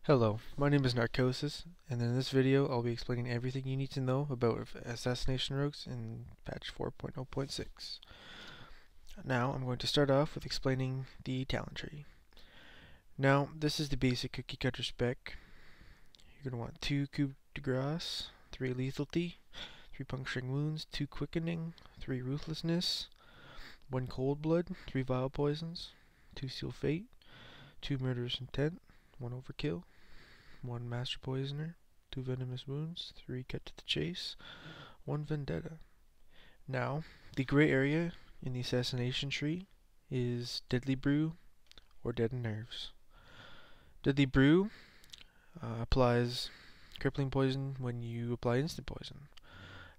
Hello, my name is Narcosis, and in this video I'll be explaining everything you need to know about assassination rogues in patch 4.0.6. Now I'm going to start off with explaining the talent tree. Now this is the basic cookie cutter spec. You're going to want 2 coup de grace, 3 lethality, 3 puncturing wounds, 2 quickening, 3 ruthlessness, 1 cold blood, 3 vile poisons, 2 seal fate, 2 murderous intent, 1 overkill, 1 master poisoner, 2 venomous wounds, 3 cut to the chase, 1 vendetta. Now, the gray area in the assassination tree is deadly brew or deadened nerves. Deadly brew applies crippling poison when you apply instant poison.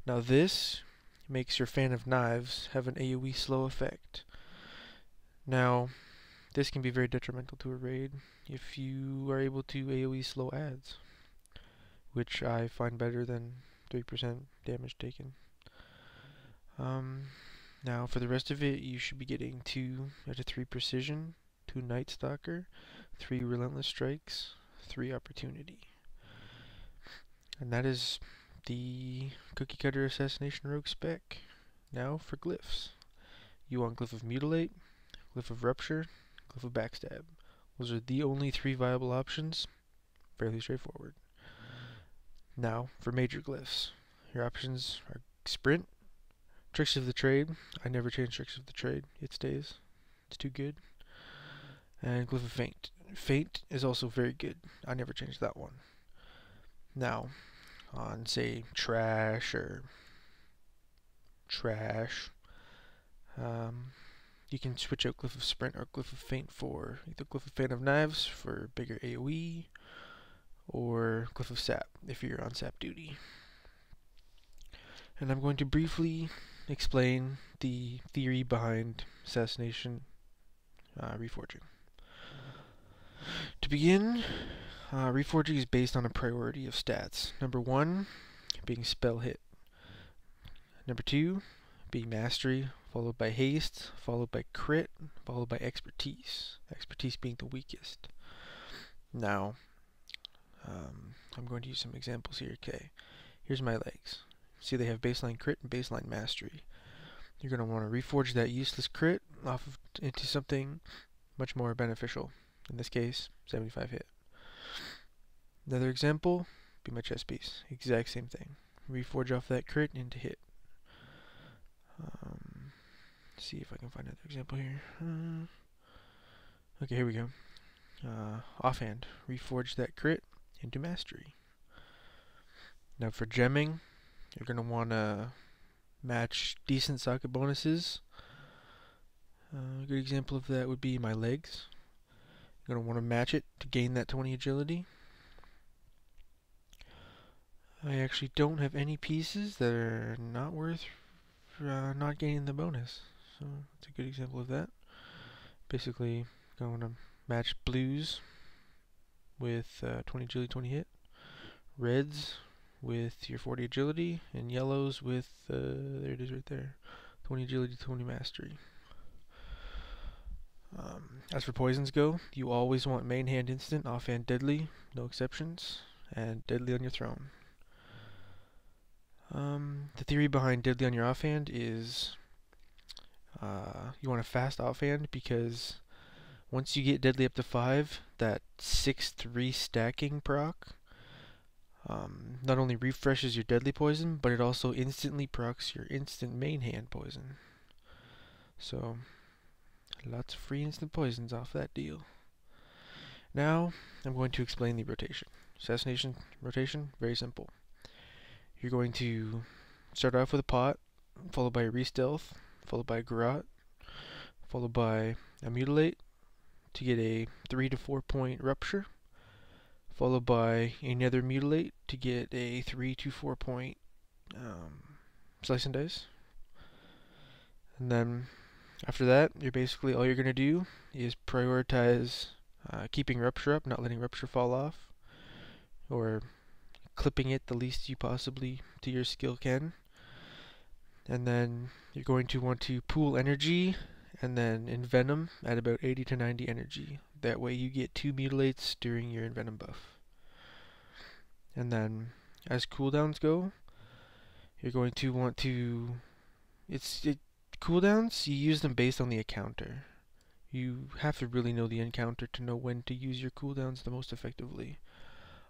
Now this makes your fan of knives have an AoE slow effect. Now, this can be very detrimental to a raid if you are able to AoE slow adds, which I find better than 3% damage taken. Now for the rest of it, you should be getting 2 out of 3 precision, 2 Night Stalker, 3 relentless strikes, 3 opportunity. And that is the cookie cutter assassination rogue spec. Now for glyphs. You want Glyph of Mutilate, Glyph of Rupture, Glyph of Backstab. Those are the only 3 viable options. Fairly straightforward. Now for major glyphs. Your options are Sprint, Tricks of the Trade. I never change Tricks of the Trade. It stays. It's too good. And Glyph of Feint. Feint is also very good. I never change that one. Now, on say Trash or Trash, you can switch out Glyph of Sprint or Glyph of Feint for either Glyph of Feint of Knives for bigger AoE, or Glyph of Sap if you're on Sap duty. And I'm going to briefly explain the theory behind assassination reforging. To begin, reforging is based on a priority of stats. Number 1 being spell hit. Number 2 being mastery, followed by haste, followed by crit, followed by expertise. Expertise being the weakest. Now, I'm going to use some examples here. Okay, here's my legs. See, they have baseline crit and baseline mastery. You're going to want to reforge that useless crit into something much more beneficial. In this case, 75 hit. Another example, be my chest piece. Exact same thing. Reforge off that crit into hit. See if I can find another example here. Okay, here we go. Offhand, reforge that crit into mastery. Now for gemming, you're going to want to match decent socket bonuses. A good example of that would be my legs. You're going to want to match it to gain that 20 agility. I actually don't have any pieces that are not worth not gaining the bonus. So that's a good example of that. Basically, going to match blues with 20 agility, 20 hit. Reds with your 40 agility, and yellows with, there it is right there, 20 agility, 20 mastery. As for poisons go, you always want main hand instant, offhand deadly, no exceptions, and deadly on your throne. The theory behind deadly on your offhand is you want a fast offhand because once you get deadly up to 5, that 6-3 stacking proc not only refreshes your deadly poison, but it also instantly procs your instant main hand poison. So, lots of free instant poisons off that deal. Now, I'm going to explain the rotation. Assassination rotation, very simple. You're going to start off with a pot, followed by a re-stealth, followed by a garrote, followed by a mutilate to get a 3 to 4 point rupture, followed by another mutilate to get a 3 to 4 point slice and dice. And then after that, you're basically, all you're going to do is prioritize keeping rupture up, not letting rupture fall off, or clipping it the least you possibly to your skill can. And then you're going to want to pool energy and then envenom at about 80 to 90 energy. That way you get 2 mutilates during your envenom buff. And then as cooldowns go, you're going to want to cooldowns, you use them based on the encounter. You have to really know the encounter to know when to use your cooldowns the most effectively.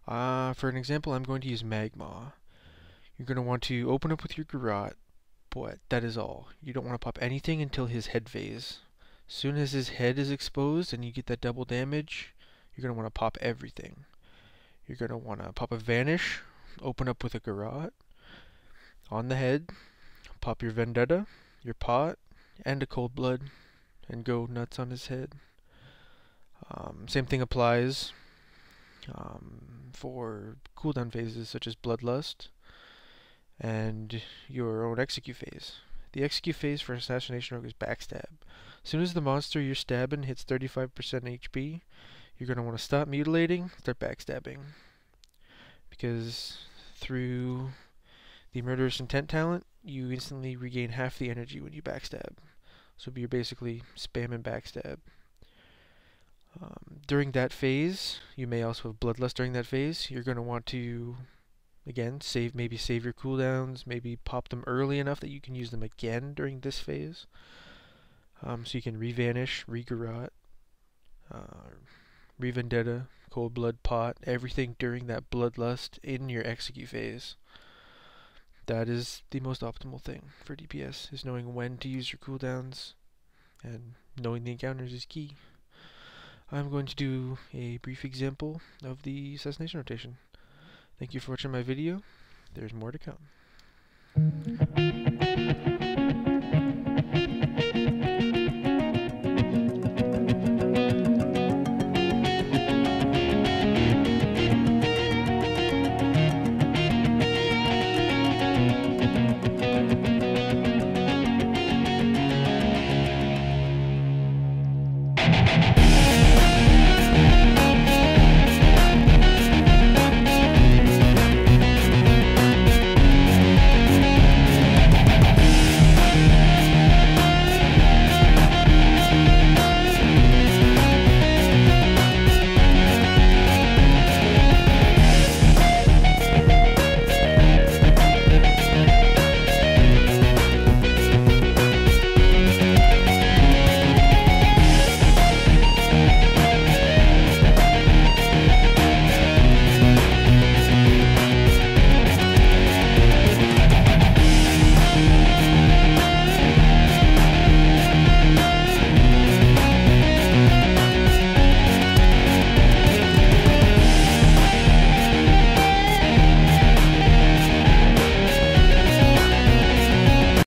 For an example, I'm going to use Magma. You're going to want to open up with your Garrote, but that is all. You don't want to pop anything until his head phase. As soon as his head is exposed and you get that double damage, you're going to want to pop everything. You're going to want to pop a Vanish, open up with a Garrote on the head, pop your Vendetta, your Pot, and a Cold Blood, and go nuts on his head. Same thing applies for cooldown phases such as Bloodlust and your own execute phase. The execute phase for Assassination Rogue is Backstab. As soon as the monster you're stabbing hits 35% HP, you're going to want to stop mutilating, start backstabbing. Because through the Murderous Intent talent, you instantly regain half the energy when you backstab. So you're basically spamming backstab. During that phase, you may also have Bloodlust during that phase. You're going to want to, again, maybe save your cooldowns, maybe pop them early enough that you can use them again during this phase. So you can re-Vanish, re-Garrote, re-Vendetta, Cold Blood, Pot, everything during that Bloodlust in your execute phase. That is the most optimal thing for DPS, is knowing when to use your cooldowns, and knowing the encounters is key. I'm going to do a brief example of the assassination rotation. Thank you for watching my video. There's more to come.